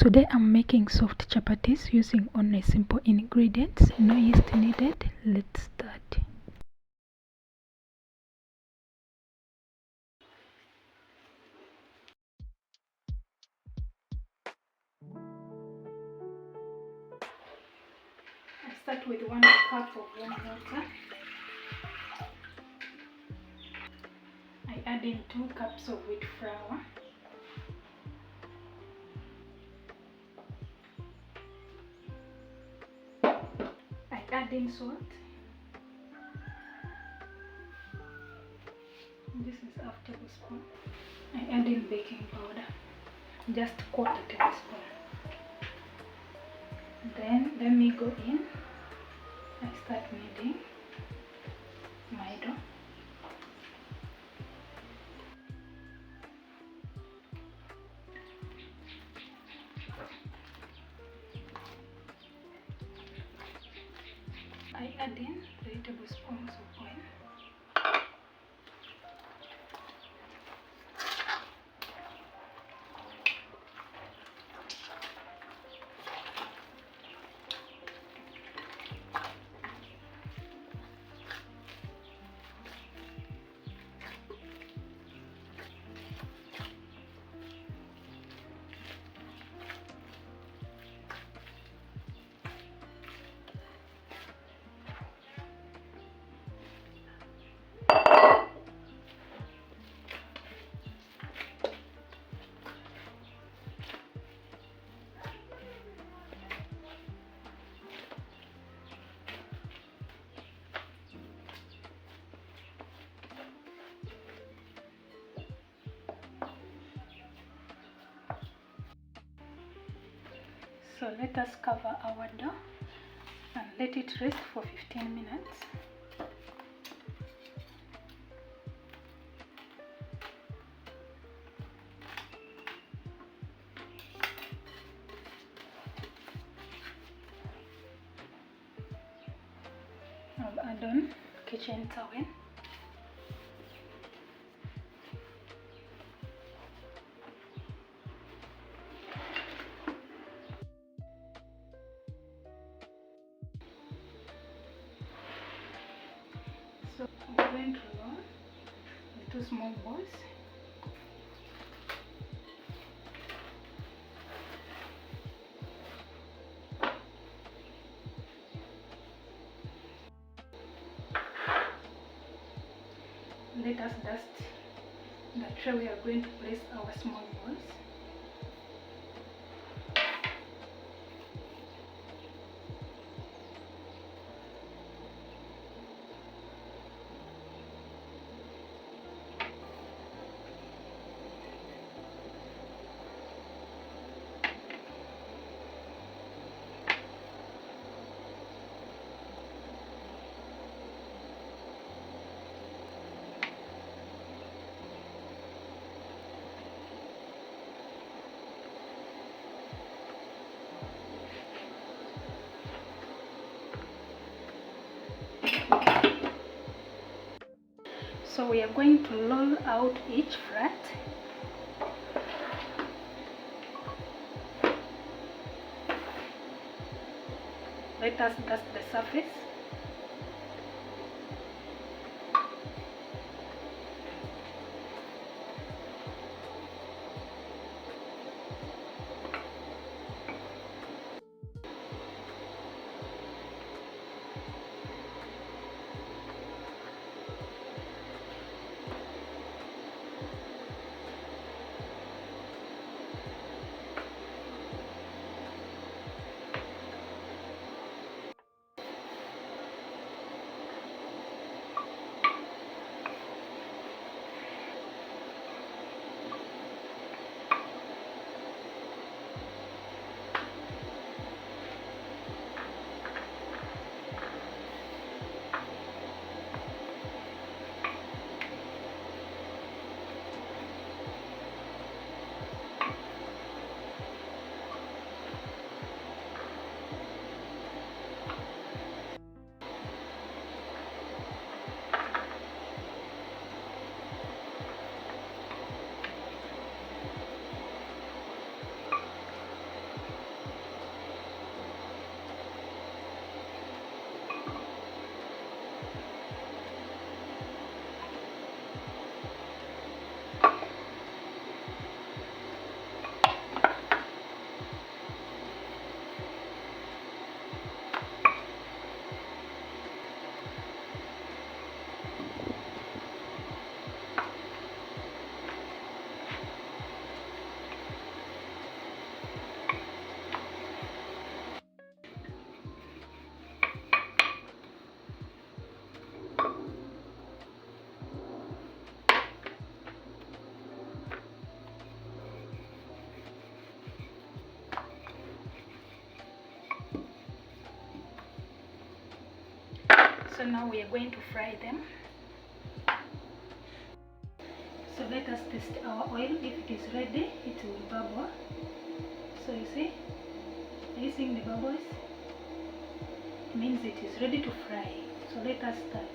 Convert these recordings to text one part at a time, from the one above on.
Today I'm making soft chapatis using only simple ingredients, no yeast needed. Let's start. I start with 1 cup of warm water. I add in 2 cups of wheat flour. I add in salt. This is half tablespoon. I add in baking powder, just 1/4 tablespoon. Then let me go in. I start kneading my dough. I add in 3 tablespoons of oil. So let us cover our dough and let it rest for 15 minutes. I'll add on kitchen towel. So I'm going to roll the 2 small balls. Let us dust the tray we are going to place our small balls. So we are going to roll out each flat. Let us dust the surface. So now we are going to fry them. So let us test our oil. If it is ready, it will bubble. So you see, are you seeing the bubbles? It means it is ready to fry. So let us start.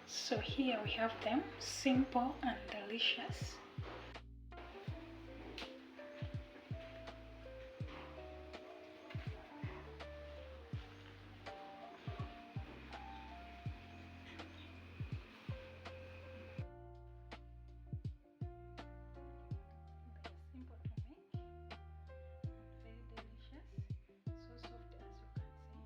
So here we have them, simple and delicious. Simple to make, very delicious, so soft as you can see.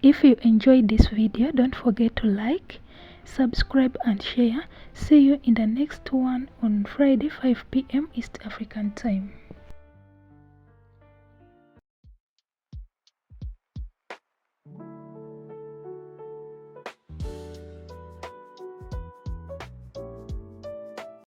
If you enjoyed this video, don't forget to like, subscribe and share. See you in the next one on Friday 5 p.m. East African time.